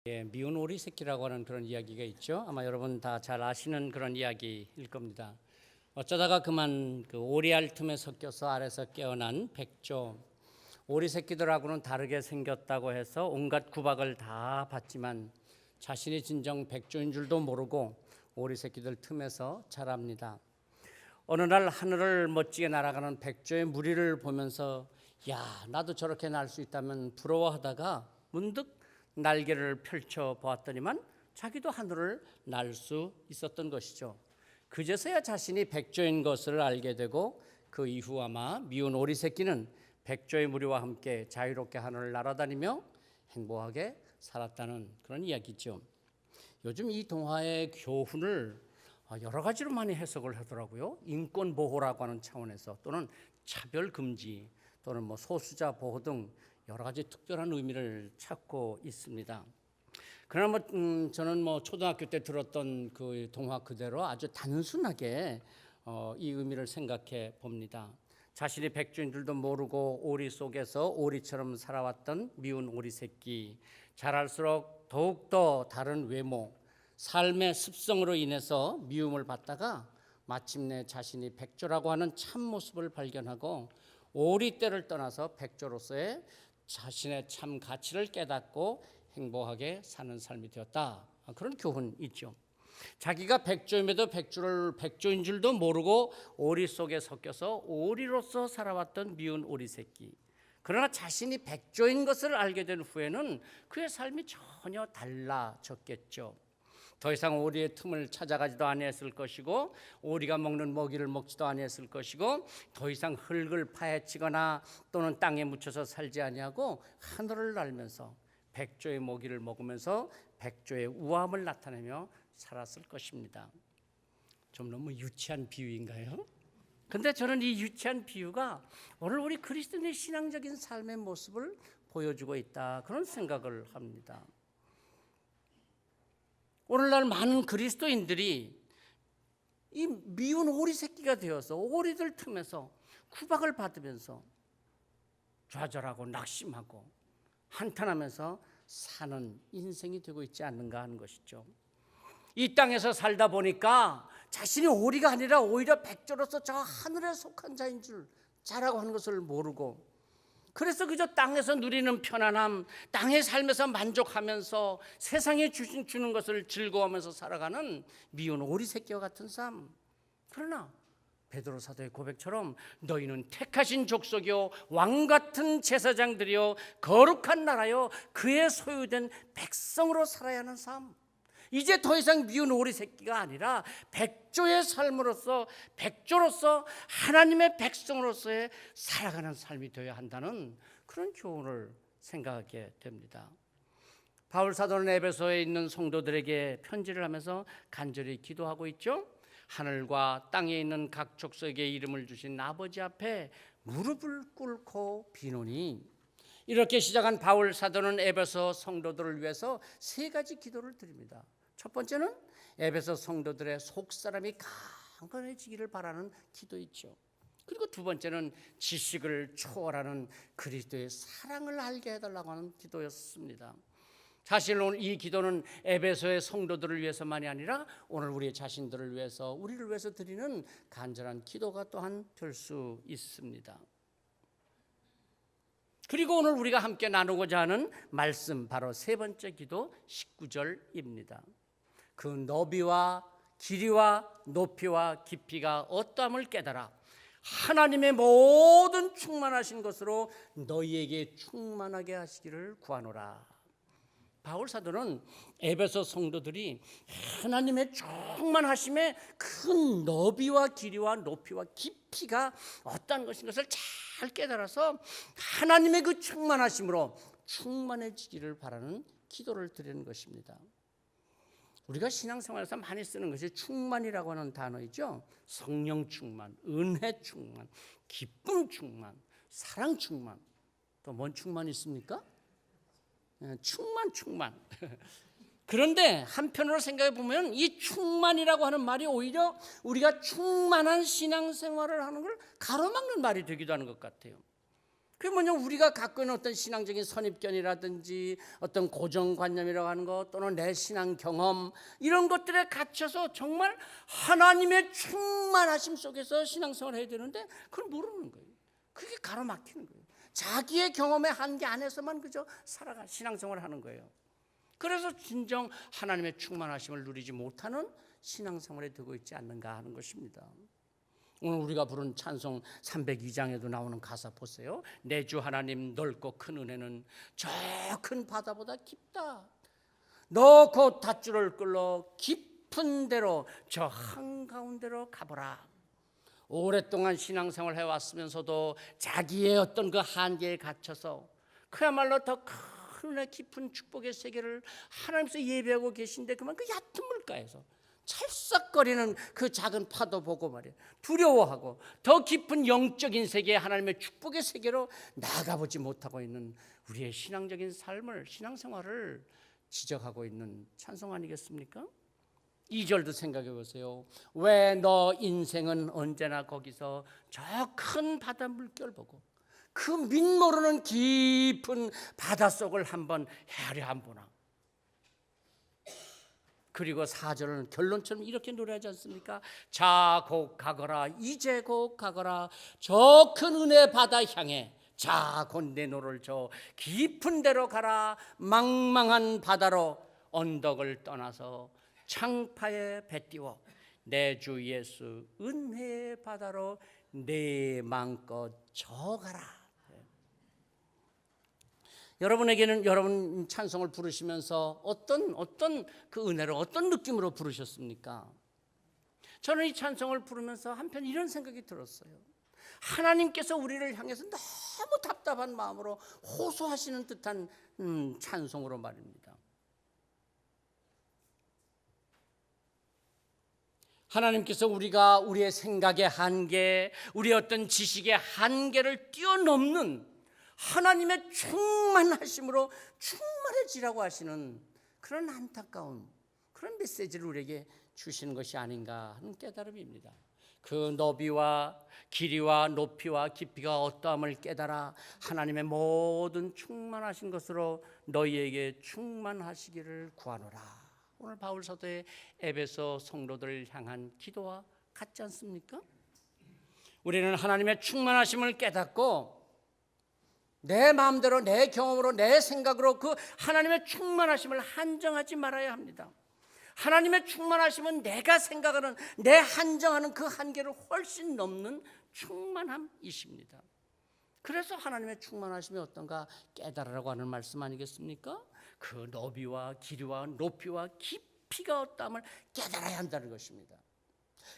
미운 오리 새끼라고 하는 그런 이야기가 있죠. 아마 여러분 다 잘 아시는 그런 이야기일 겁니다. 어쩌다가 그만 그 오리알 틈에 섞여서 아래서 깨어난 백조. 오리 새끼들하고는 다르게 생겼다고 해서 온갖 구박을 다 받지만 자신이 진정 백조인 줄도 모르고 오리 새끼들 틈에서 자랍니다. 어느 날 하늘을 멋지게 날아가는 백조의 무리를 보면서 야, 나도 저렇게 날 수 있다면 부러워하다가 문득 날개를 펼쳐 보았더니만 자기도 하늘을 날 수 있었던 것이죠. 그제서야 자신이 백조인 것을 알게 되고 그 이후 아마 미운 오리 새끼는 백조의 무리와 함께 자유롭게 하늘을 날아다니며 행복하게 살았다는 그런 이야기죠. 요즘 이 동화의 교훈을 여러 가지로 많이 해석을 하더라고요. 인권 보호라고 하는 차원에서 또는 차별 금지 또는 소수자 보호 등 여러 가지 특별한 의미를 찾고 있습니다. 그러나 저는 초등학교 때 들었던 그 동화 그대로 아주 단순하게 이 의미를 생각해 봅니다. 자신이 백조인 줄도 모르고 오리 속에서 오리처럼 살아왔던 미운 오리 새끼, 자랄수록 더욱더 다른 외모, 삶의 습성으로 인해서 미움을 받다가 마침내 자신이 백조라고 하는 참 모습을 발견하고 오리떼를 떠나서 백조로서의 자신의 참 가치를 깨닫고 행복하게 사는 삶이 되었다. 그런 교훈이 있죠. 자기가 백조임에도 백조인 줄도 모르고 오리 속에 섞여서 오리로서 살아왔던 미운 오리 새끼. 그러나 자신이 백조인 것을 알게 된 후에는 그의 삶이 전혀 달라졌겠죠. 더 이상 오리의 틈을 찾아가지도 아니했을 것이고 오리가 먹는 먹이를 먹지도 아니했을 것이고 더 이상 흙을 파헤치거나 또는 땅에 묻혀서 살지 아니하고 하늘을 날면서 백조의 먹이를 먹으면서 백조의 우아함을 나타내며 살았을 것입니다. 좀 너무 유치한 비유인가요? 근데 저는 이 유치한 비유가 오늘 우리 그리스도인의 신앙적인 삶의 모습을 보여주고 있다, 그런 생각을 합니다. 오늘날 많은 그리스도인들이 이 미운 오리 새끼가 되어서 오리들 틈에서 구박을 받으면서 좌절하고 낙심하고 한탄하면서 사는 인생이 되고 있지 않는가 하는 것이죠. 이 땅에서 살다 보니까 자신이 오리가 아니라 오히려 백조로서 저 하늘에 속한 자인 줄 자라고 하는 것을 모르고, 그래서 그저 땅에서 누리는 편안함, 땅의 삶에서 만족하면서 세상에 주는 것을 즐거워하면서 살아가는 미운 오리 새끼와 같은 삶. 그러나 베드로 사도의 고백처럼 너희는 택하신 족속이요 왕 같은 제사장들이요 거룩한 나라요 그의 소유된 백성으로 살아야 하는 삶. 이제 더 이상 미운 오리 새끼가 아니라 백조의 삶으로서, 백조로서 하나님의 백성으로서의 살아가는 삶이 되어야 한다는 그런 교훈을 생각하게 됩니다. 바울 사도는 에베소에 있는 성도들에게 편지를 하면서 간절히 기도하고 있죠. 하늘과 땅에 있는 각 족속에게 이름을 주신 아버지 앞에 무릎을 꿇고 비노니, 이렇게 시작한 바울 사도는 에베소 성도들을 위해서 세 가지 기도를 드립니다. 첫 번째는 에베소 성도들의 속사람이 강건해지기를 바라는 기도이죠. 그리고 두 번째는 지식을 초월하는 그리스도의 사랑을 알게 해달라고 하는 기도였습니다. 사실 오늘 이 기도는 에베소의 성도들을 위해서만이 아니라 오늘 우리 자신들을 위해서, 우리를 위해서 드리는 간절한 기도가 또한 될 수 있습니다. 그리고 오늘 우리가 함께 나누고자 하는 말씀, 바로 세 번째 기도 19절입니다. 그 너비와 길이와 높이와 깊이가 어떠함을 깨달아 하나님의 모든 충만하신 것으로 너희에게 충만하게 하시기를 구하노라. 바울 사도는 에베소 성도들이 하나님의 충만하심의 큰 너비와 길이와 높이와 깊이가 어떤 것인 것을 잘 깨달아서 하나님의 그 충만하심으로 충만해지기를 바라는 기도를 드리는 것입니다. 우리가 신앙생활에서 많이 쓰는 것이 충만이라고 하는 단어이죠. 성령 충만, 은혜 충만, 기쁨 충만, 사랑 충만. 또 뭔 충만이 있습니까? 충만. 그런데 한편으로 생각해 보면 이 충만이라고 하는 말이 오히려 우리가 충만한 신앙생활을 하는 걸 가로막는 말이 되기도 하는 것 같아요. 그게 뭐냐, 우리가 갖고 있는 어떤 신앙적인 선입견이라든지 어떤 고정관념이라고 하는 것, 또는 내 신앙 경험, 이런 것들에 갇혀서 정말 하나님의 충만하심 속에서 신앙생활을 해야 되는데 그걸 모르는 거예요. 그게 가로막히는 거예요. 자기의 경험의 한계 안에서만 그저 살아가 신앙생활을 하는 거예요. 그래서 진정 하나님의 충만하심을 누리지 못하는 신앙생활에 되고 있지 않는가 하는 것입니다. 오늘 우리가 부른 찬송 302장에도 나오는 가사 보세요. 내 주 하나님 넓고 큰 은혜는 저 큰 바다보다 깊다. 너 곧 닷줄을 끌러 깊은 데로 저 한가운데로 가보라. 오랫동안 신앙생활을 해왔으면서도 자기의 어떤 그 한계에 갇혀서 그야말로 더 큰 은혜 깊은 축복의 세계를 하나님께서 예배하고 계신데 그만 그 얕은 물가에서 찰싹거리는 그 작은 파도 보고 말이에요, 두려워하고 더 깊은 영적인 세계, 하나님의 축복의 세계로 나가보지 못하고 있는 우리의 신앙적인 삶을, 신앙생활을 지적하고 있는 찬송 아니겠습니까? 2절도 생각해 보세요. 왜 너 인생은 언제나 거기서 저 큰 바다 물결 보고 그 민모르는 깊은 바닷속을 한번 헤아려 안 보나. 그리고 4절은 결론처럼 이렇게 노래하지 않습니까? 자 곧 가거라, 이제 곧 가거라, 저 큰 은혜 바다 향해. 자 곧 내 노를 저 깊은 데로 가라. 망망한 바다로 언덕을 떠나서 창파에 배 띄워 내 주 예수 은혜의 바다로 내 마음껏 저가라. 여러분에게는 여러분 찬송을 부르시면서 어떤 그 은혜로, 어떤 느낌으로 부르셨습니까? 저는 이 찬송을 부르면서 한편 이런 생각이 들었어요. 하나님께서 우리를 향해서 너무 답답한 마음으로 호소하시는 듯한 찬송으로 말입니다. 하나님께서 우리가 우리의 생각의 한계, 우리의 어떤 지식의 한계를 뛰어넘는 하나님의 충만하심으로 충만해지라고 하시는 그런 안타까운 그런 메시지를 우리에게 주시는 것이 아닌가 하는 깨달음입니다. 그 너비와 길이와 높이와 깊이가 어떠함을 깨달아 하나님의 모든 충만하신 것으로 너희에게 충만하시기를 구하노라. 오늘 바울 사도의 에베소 성도들을 향한 기도와 같지 않습니까? 우리는 하나님의 충만하심을 깨닫고 내 마음대로, 내 경험으로, 내 생각으로 그 하나님의 충만하심을 한정하지 말아야 합니다. 하나님의 충만하심은 내가 생각하는, 내 한정하는 그 한계를 훨씬 넘는 충만함이십니다. 그래서 하나님의 충만하심이 어떤가 깨달으라고 하는 말씀 아니겠습니까? 그 너비와 길이와 높이와 깊이가 어떠함을 깨달아야 한다는 것입니다.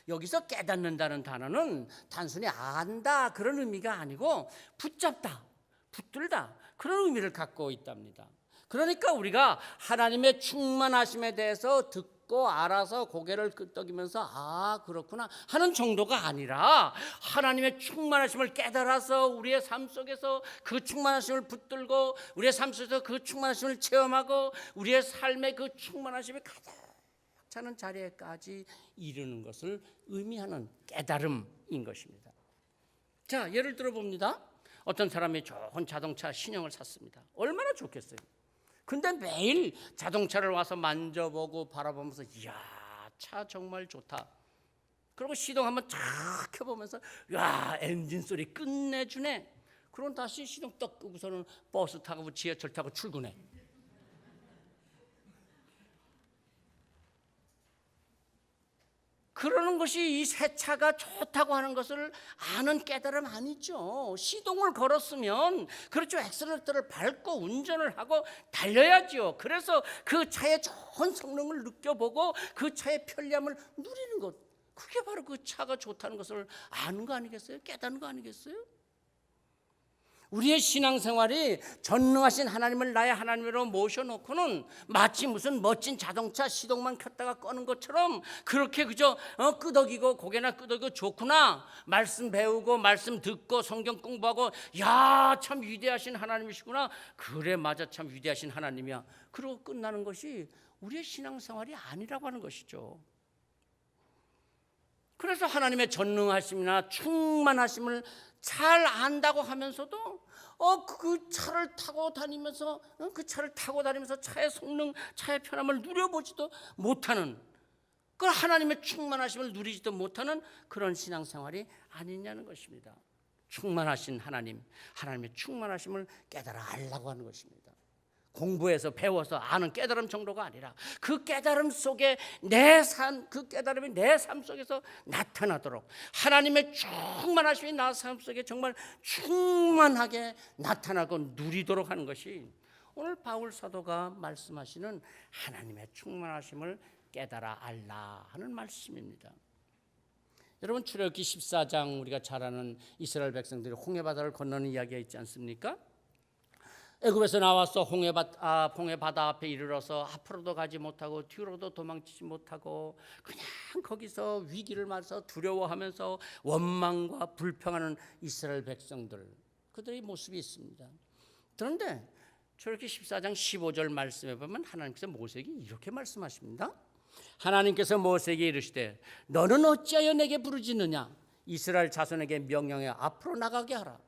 여기서 깨닫는다는 단어는 단순히 안다 그런 의미가 아니고 붙잡다, 붙들다 그런 의미를 갖고 있답니다. 그러니까 우리가 하나님의 충만하심에 대해서 듣고 알아서 고개를 끄덕이면서 아 그렇구나 하는 정도가 아니라 하나님의 충만하심을 깨달아서 우리의 삶 속에서 그 충만하심을 붙들고 우리의 삶 속에서 그 충만하심을 체험하고 우리의 삶의 그 충만하심이 가득 차는 자리에까지 이르는 것을 의미하는 깨달음인 것입니다. 자, 예를 들어 봅니다. 어떤 사람이 좋은 자동차 신형을 샀습니다. 얼마나 좋겠어요. 근데 매일 자동차를 와서 만져보고 바라보면서 이야 차 정말 좋다. 그리고 시동 한번 쫙 켜보면서 야 엔진 소리 끝내주네. 그럼 다시 시동 떡 끄고서는 버스 타고 지하철 타고 출근해. 그러는 것이 이 새 차가 좋다고 하는 것을 아는 깨달음 아니죠. 시동을 걸었으면 그렇죠. 엑셀레이터를 밟고 운전을 하고 달려야죠. 그래서 그 차의 좋은 성능을 느껴보고 그 차의 편리함을 누리는 것, 그게 바로 그 차가 좋다는 것을 아는 거 아니겠어요? 깨닫는 거 아니겠어요? 우리의 신앙생활이 전능하신 하나님을 나의 하나님으로 모셔놓고는 마치 무슨 멋진 자동차 시동만 켰다가 꺼는 것처럼 그렇게 그저 끄덕이고 고개나 끄덕이고 좋구나 말씀 배우고 말씀 듣고 성경 공부하고 야 참 위대하신 하나님이시구나 그래 맞아 참 위대하신 하나님이야 그러고 끝나는 것이 우리의 신앙생활이 아니라고 하는 것이죠. 그래서 하나님의 전능하심이나 충만하심을 잘 안다고 하면서도 그 차를 타고 다니면서 차의 성능, 차의 편함을 누려보지도 못하는, 그 하나님의 충만하심을 누리지도 못하는 그런 신앙생활이 아니냐는 것입니다. 충만하신 하나님의 충만하심을 깨달아 알라고 하는 것입니다. 공부해서 배워서 아는 깨달음 정도가 아니라 그 깨달음 속에 그 깨달음이 내 삶 속에서 나타나도록, 하나님의 충만하심이 나 삶 속에 정말 충만하게 나타나고 누리도록 하는 것이 오늘 바울 사도가 말씀하시는 하나님의 충만하심을 깨달아 알라 하는 말씀입니다. 여러분, 출애굽기 14장 우리가 잘 아는 이스라엘 백성들이 홍해바다를 건너는 이야기가 있지 않습니까? 애굽에서 나와서 홍해바다 앞에 이르러서 앞으로도 가지 못하고 뒤로도 도망치지 못하고 그냥 거기서 위기를 맞아서 두려워하면서 원망과 불평하는 이스라엘 백성들, 그들의 모습이 있습니다. 그런데 출애굽기 14장 15절 말씀에 보면 하나님께서 모세에게 이렇게 말씀하십니다. 하나님께서 모세에게 이르시되 너는 어찌하여 내게 부르짖느냐? 이스라엘 자손에게 명령해 앞으로 나가게 하라.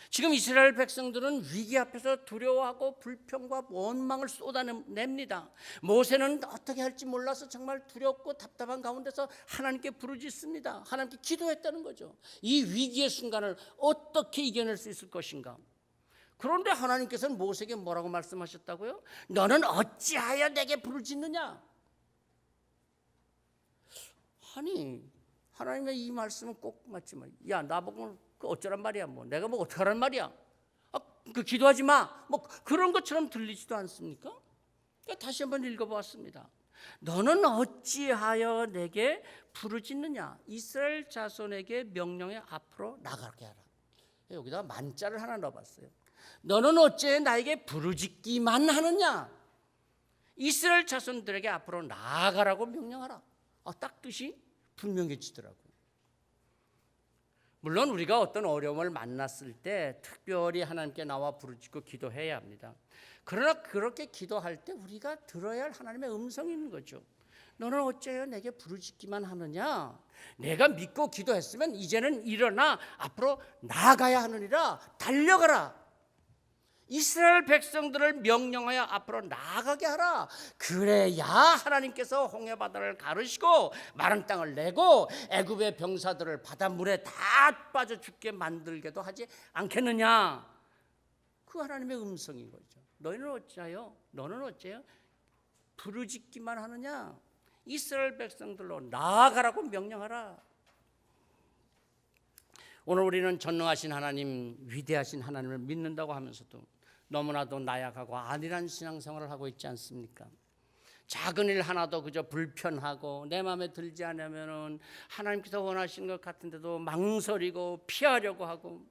지금 이스라엘 백성들은 위기 앞에서 두려워하고 불평과 원망을 쏟아냅니다. 모세는 어떻게 할지 몰라서 정말 두렵고 답답한 가운데서 하나님께 부르짖습니다. 하나님께 기도했다는 거죠. 이 위기의 순간을 어떻게 이겨낼 수 있을 것인가. 그런데 하나님께서는 모세에게 뭐라고 말씀하셨다고요? 너는 어찌하여 내게 부르짖느냐? 아니, 하나님의 이 말씀은 꼭 맞지만, 야, 나보고 어쩌란 말이야? 내가 어떡하란 말이야? 기도하지 마. 그런 것처럼 들리지도 않습니까? 그러니까 다시 한번 읽어보았습니다. 너는 어찌하여 내게 부르짖느냐? 이스라엘 자손에게 명령해 앞으로 나가게 하라. 여기다 만자를 하나 넣어봤어요. 너는 어째 나에게 부르짖기만 하느냐? 이스라엘 자손들에게 앞으로 나아가라고 명령하라. 딱 뜻이 분명해지더라고요. 물론 우리가 어떤 어려움을 만났을 때 특별히 하나님께 나와 부르짖고 기도해야 합니다. 그러나 그렇게 기도할 때 우리가 들어야 할 하나님의 음성이 있는 거죠. 너는 어째요 내게 부르짖기만 하느냐? 내가 믿고 기도했으면 이제는 일어나 앞으로 나아가야 하느니라. 달려가라. 이스라엘 백성들을 명령하여 앞으로 나아가게 하라. 그래야 하나님께서 홍해바다를 가르시고 마른 땅을 내고 애굽의 병사들을 바닷물에 다 빠져 죽게 만들게도 하지 않겠느냐. 그 하나님의 음성인 거죠. 너는 어째요 부르짖기만 하느냐? 이스라엘 백성들로 나아가라고 명령하라. 오늘 우리는 전능하신 하나님, 위대하신 하나님을 믿는다고 하면서도 너무나도 나약하고 안일한 신앙생활을 하고 있지 않습니까? 작은 일 하나도 그저 불편하고 내 마음에 들지 않으면 하나님께서 원하시는 것 같은데도 망설이고 피하려고 하고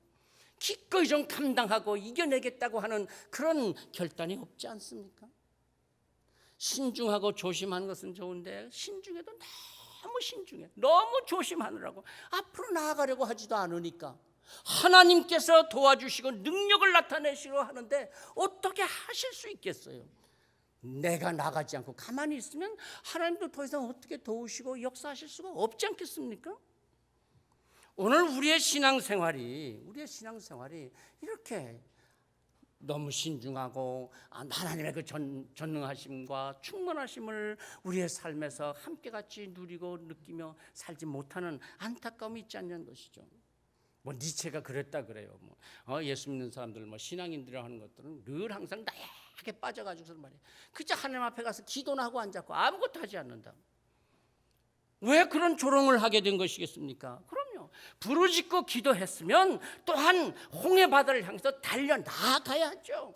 기꺼이 좀 감당하고 이겨내겠다고 하는 그런 결단이 없지 않습니까? 신중하고 조심하는 것은 좋은데 신중해도 너무 조심하느라고 앞으로 나아가려고 하지도 않으니까 하나님께서 도와주시고 능력을 나타내시려 하는데 어떻게 하실 수 있겠어요? 내가 나가지 않고 가만히 있으면 하나님도 더 이상 어떻게 도우시고 역사하실 수가 없지 않겠습니까? 오늘 우리의 신앙생활이 이렇게 너무 신중하고 하나님의 그 전능하심과 충만하심을 우리의 삶에서 함께 같이 누리고 느끼며 살지 못하는 안타까움이 있지 않냐는 것이죠. 니체가 그랬다 그래요. 예수 믿는 사람들, 신앙인들이 하는 것들은 늘 항상 나약하게 빠져가지고서 말이에요. 그저 하나님 앞에 가서 기도나 하고 앉았고 아무것도 하지 않는다. 왜 그런 조롱을 하게 된 것이겠습니까? 그럼요. 부르짖고 기도했으면 또한 홍해바다를 향해서 달려나가야 하죠.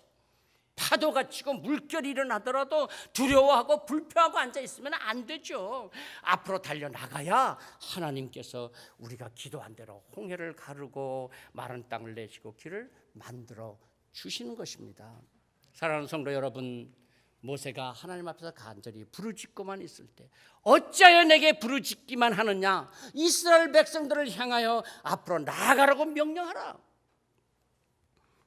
파도가 치고 물결이 일어나더라도 두려워하고 불평하고 앉아있으면 안 되죠. 앞으로 달려나가야 하나님께서 우리가 기도한 대로 홍해를 가르고 마른 땅을 내시고 길을 만들어 주시는 것입니다. 사랑하는 성도 여러분, 모세가 하나님 앞에서 간절히 부르짖고만 있을 때 어찌하여 내게 부르짖기만 하느냐? 이스라엘 백성들을 향하여 앞으로 나아가라고 명령하라.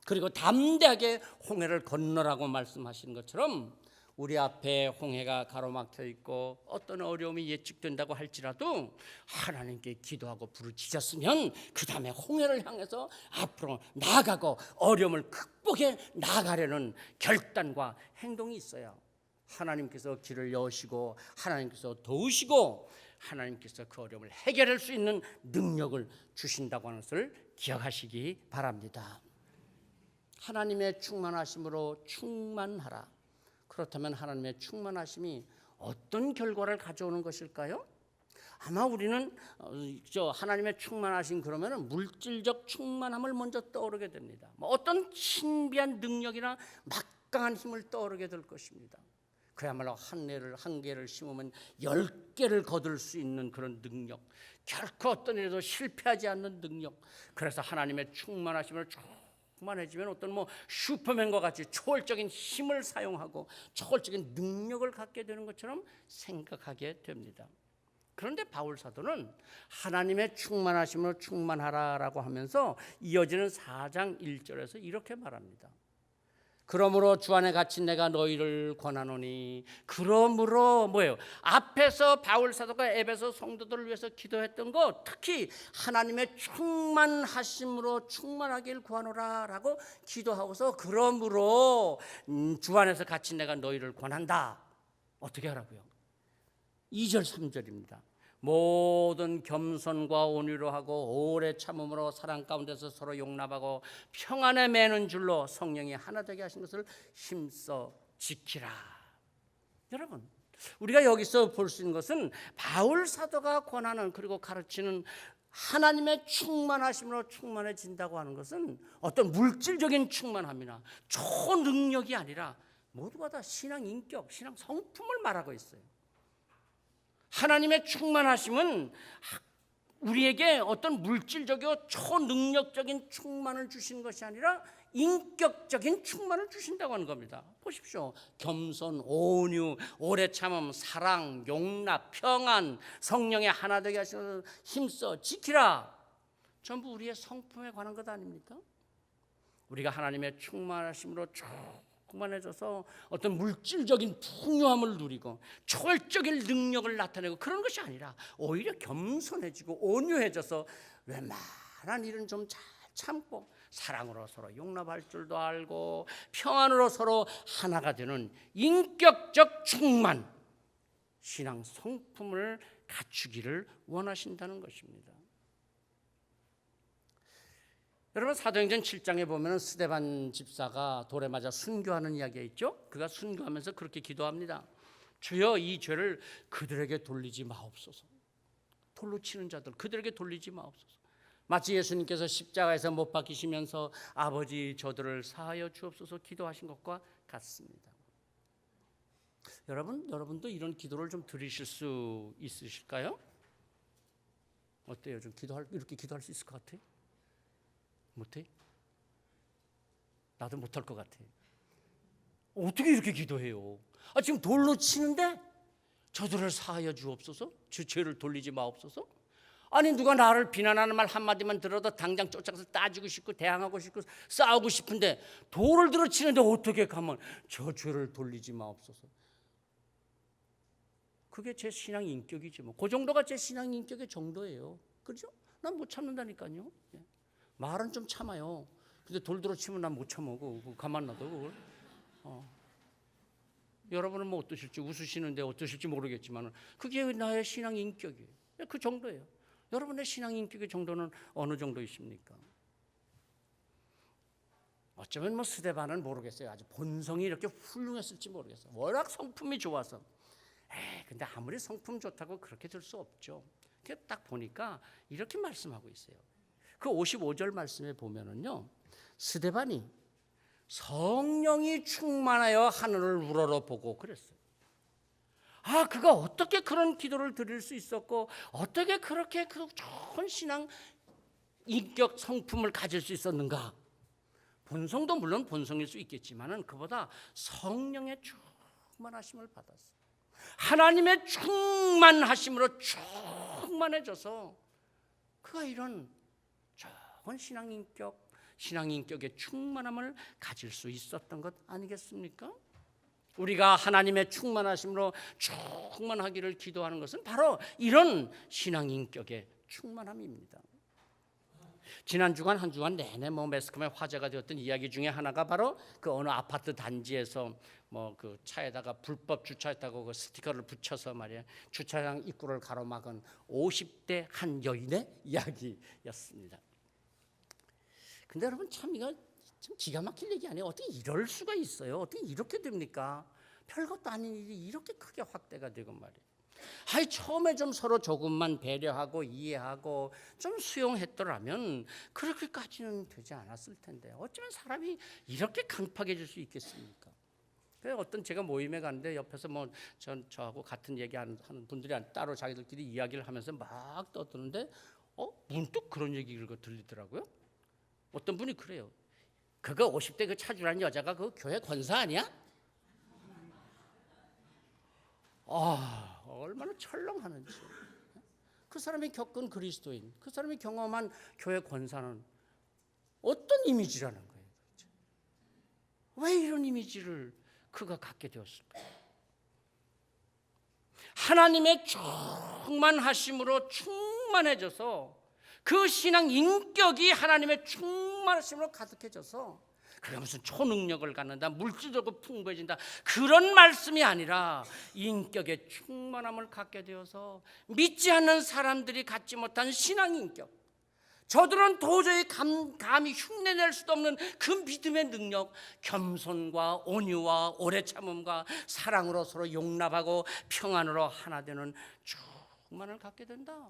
그리고 담대하게 홍해를 건너라고 말씀하시는 것처럼 우리 앞에 홍해가 가로막혀 있고 어떤 어려움이 예측된다고 할지라도 하나님께 기도하고 부르짖었으면 그 다음에 홍해를 향해서 앞으로 나아가고 어려움을 극복해 나아가려는 결단과 행동이 있어요. 하나님께서 길을 여시고 하나님께서 도우시고 하나님께서 그 어려움을 해결할 수 있는 능력을 주신다고 하는 것을 기억하시기 바랍니다. 하나님의 충만하심으로 충만하라. 그렇다면 하나님의 충만하심이 어떤 결과를 가져오는 것일까요? 아마 우리는 하나님의 충만하심 그러면 물질적 충만함을 먼저 떠오르게 됩니다. 어떤 신비한 능력이나 막강한 힘을 떠오르게 될 것입니다. 그야말로 한 개를 심으면 10개를 거둘 수 있는 그런 능력, 결코 어떤 일에도 실패하지 않는 능력. 그래서 하나님의 충만하심을 충만해지면 어떤 슈퍼맨과 같이 초월적인 힘을 사용하고 초월적인 능력을 갖게 되는 것처럼 생각하게 됩니다. 그런데 바울 사도는 하나님의 충만하심으로 충만하라라고 하면서 이어지는 4장 1절에서 이렇게 말합니다. 그러므로 주 안에 갇힌 내가 너희를 권하노니. 그러므로 뭐예요? 앞에서 바울 사도가 에베소 성도들을 위해서 기도했던 거, 특히 하나님의 충만하심으로 충만하길 구하노라라고 기도하고서 그러므로 주 안에서 갇힌 내가 너희를 권한다. 어떻게 하라고요? 2절 3절입니다. 모든 겸손과 온유로 하고 오래 참음으로 사랑 가운데서 서로 용납하고 평안에 매는 줄로 성령이 하나 되게 하신 것을 힘써 지키라. 여러분, 우리가 여기서 볼 수 있는 것은 바울 사도가 권하는 그리고 가르치는 하나님의 충만하심으로 충만해진다고 하는 것은 어떤 물질적인 충만함이나 초능력이 아니라 모두가 다 신앙 인격, 신앙 성품을 말하고 있어요. 하나님의 충만하심은 우리에게 어떤 물질적이고 초능력적인 충만을 주시는 것이 아니라 인격적인 충만을 주신다고 하는 겁니다. 보십시오. 겸손, 온유, 오래 참음, 사랑, 용납, 평안, 성령의 하나 되게 하시는 힘써 지키라. 전부 우리의 성품에 관한 것 아닙니까? 우리가 하나님의 충만하심으로 충만해져서 어떤 물질적인 풍요함을 누리고 초월적인 능력을 나타내고 그런 것이 아니라 오히려 겸손해지고 온유해져서 웬만한 일은 좀 잘 참고 사랑으로 서로 용납할 줄도 알고 평안으로 서로 하나가 되는 인격적 충만, 신앙 성품을 갖추기를 원하신다는 것입니다. 여러분, 사도행전 7장에 보면 스데반 집사가 돌에 맞아 순교하는 이야기가 있죠. 그가 순교하면서 그렇게 기도합니다. 주여, 이 죄를 그들에게 돌리지 마옵소서. 돌로 치는 자들 그들에게 돌리지 마옵소서. 마치 예수님께서 십자가에서 못 박히시면서 아버지 저들을 사하여 주옵소서 기도하신 것과 같습니다. 여러분도 이런 기도를 좀 드리실 수 있으실까요? 어때요? 좀 이렇게 기도할 수 있을 것 같아요? 못해? 나도 못할 것 같아. 어떻게 이렇게 기도해요? 지금 돌로 치는데 저들을 사하여 주옵소서? 주 죄를 돌리지 마옵소서? 아니, 누가 나를 비난하는 말 한마디만 들어도 당장 쫓아가서 따지고 싶고 대항하고 싶고 싸우고 싶은데 돌을 들어 치는데 어떻게 가면 저 죄를 돌리지 마옵소서? 그게 제 신앙 인격이지 뭐. 그 정도가 제 신앙 인격의 정도예요. 그렇죠? 난 못 참는다니까요. 말은 좀 참아요. 근데 돌 들어 치면 난 못 참어. 가만 놔둬 그걸. 여러분은 뭐 어떠실지, 웃으시는데 어떠실지 모르겠지만 그게 나의 신앙 인격이에요. 그 정도예요. 여러분의 신앙 인격의 정도는 어느 정도이십니까? 어쩌면 스데반은 모르겠어요. 아주 본성이 이렇게 훌륭했을지 모르겠어요. 워낙 성품이 좋아서. 근데 아무리 성품 좋다고 그렇게 될 수 없죠. 딱 보니까 이렇게 말씀하고 있어요. 그 55절 말씀에 보면은요, 스데반이 성령이 충만하여 하늘을 우러러보고 그랬어요. 그가 어떻게 그런 기도를 드릴 수 있었고 어떻게 그렇게 그 좋은 신앙 인격 성품을 가질 수 있었는가? 본성도 물론 본성일 수 있겠지만은 그보다 성령의 충만하심을 받았어요. 하나님의 충만하심으로 충만해져서 그가 이런 좋은 신앙 인격의 충만함을 가질 수 있었던 것 아니겠습니까? 우리가 하나님의 충만하심으로 충만하기를 기도하는 것은 바로 이런 신앙 인격의 충만함입니다. 지난 주간 한 주간 내내 매스컴에 화제가 되었던 이야기 중에 하나가 바로 그 어느 아파트 단지에서 그 차에다가 불법 주차했다고 그 스티커를 붙여서 말이야 주차장 입구를 가로막은 50대 한 여인의 이야기였습니다. 근데 여러분 참 이거 참 기가 막힐 얘기 아니에요? 어떻게 이럴 수가 있어요? 어떻게 이렇게 됩니까? 별것도 아닌 일이 이렇게 크게 확대가 되고 말이에요. 처음에 좀 서로 조금만 배려하고 이해하고 좀 수용했더라면 그렇게까지는 되지 않았을 텐데 어쩌면 사람이 이렇게 강팍해질 수 있겠습니까? 그래서 어떤 제가 모임에 갔는데 옆에서 저하고 같은 얘기하는 분들이 따로 자기들끼리 이야기를 하면서 막 떠드는데 문득 그런 얘기가 들리더라고요. 어떤 분이 그래요. 그거 50대 그 차주라는 여자가 그 교회 권사 아니야? 얼마나 철렁하는지. 그 사람이 겪은 그리스도인, 그 사람이 경험한 교회 권사는 어떤 이미지라는 거예요. 왜 이런 이미지를 그가 갖게 되었을까? 하나님의 충만하심으로 충만해져서 그 신앙 인격이 하나님의 충만하심으로 가득해져서 그게 무슨 초능력을 갖는다, 물질적으로 풍부해진다 그런 말씀이 아니라 인격의 충만함을 갖게 되어서 믿지 않는 사람들이 갖지 못한 신앙 인격, 저들은 도저히 감히 흉내낼 수도 없는 그 믿음의 능력, 겸손과 온유와 오래 참음과 사랑으로 서로 용납하고 평안으로 하나 되는 충만을 갖게 된다.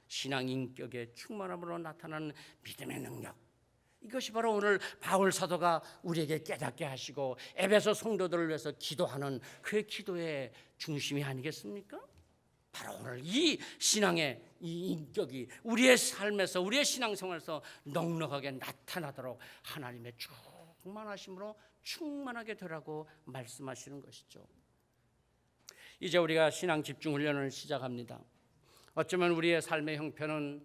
신앙 인격의 충만함으로 나타나는 믿음의 능력, 이것이 바로 오늘 바울 사도가 우리에게 깨닫게 하시고 에베소 성도들을 위해서 기도하는 그의 기도의 중심이 아니겠습니까? 바로 오늘 이 신앙의 이 인격이 우리의 삶에서 우리의 신앙생활에서 넉넉하게 나타나도록 하나님의 충만하심으로 충만하게 되라고 말씀하시는 것이죠. 이제 우리가 신앙 집중 훈련을 시작합니다. 어쩌면 우리의 삶의 형편은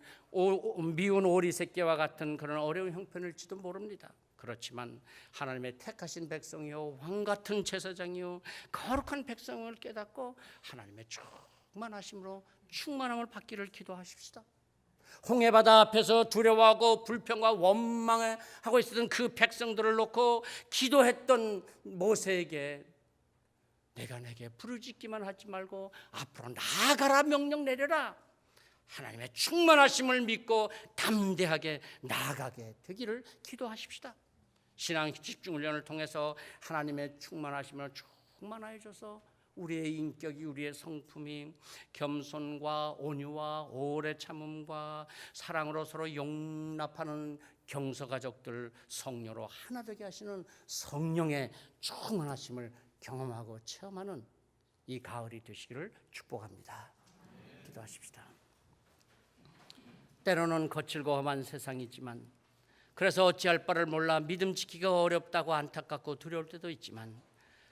미운 오리 새끼와 같은 그런 어려운 형편일지도 모릅니다. 그렇지만 하나님의 택하신 백성이요 왕 같은 제사장이요 거룩한 백성을 깨닫고 하나님의 충만하심으로 충만함을 받기를 기도하십시다. 홍해바다 앞에서 두려워하고 불평과 원망하고 있었던 그 백성들을 놓고 기도했던 모세에게 내가 내게 부르짖기만 하지 말고 앞으로 나아가라 명령 내려라. 하나님의 충만하심을 믿고 담대하게 나아가게 되기를 기도하십시다. 신앙 집중훈련을 통해서 하나님의 충만하심을 충만하여져서 우리의 인격이 우리의 성품이 겸손과 온유와 오래 참음과 사랑으로 서로 용납하는 경서가족들 성녀로 하나 되게 하시는 성령의 충만하심을 경험하고 체험하는 이 가을이 되시기를 축복합니다. 기도하십시다. 때로는 거칠고 험한 세상이지만 그래서 어찌할 바를 몰라 믿음 지키기가 어렵다고 안타깝고 두려울 때도 있지만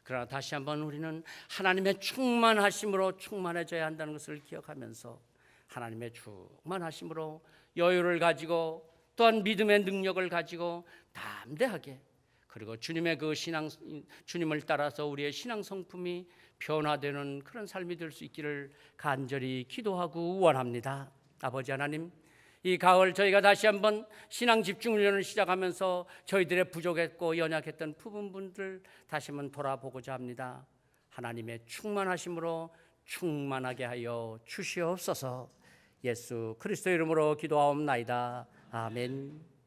그러나 다시 한번 우리는 하나님의 충만하심으로 충만해져야 한다는 것을 기억하면서 하나님의 충만하심으로 여유를 가지고 또한 믿음의 능력을 가지고 담대하게 그리고 주님의 그 주님을 따라서 우리의 신앙 성품이 변화되는 그런 삶이 될 수 있기를 간절히 기도하고 원합니다. 아버지 하나님, 이 가을 저희가 다시 한번 신앙 집중 훈련을 시작하면서 저희들의 부족했고 연약했던 부분들 다시 한번 돌아보고자 합니다. 하나님의 충만하심으로 충만하게 하여 주시옵소서. 예수 그리스도 이름으로 기도하옵나이다. 아멘.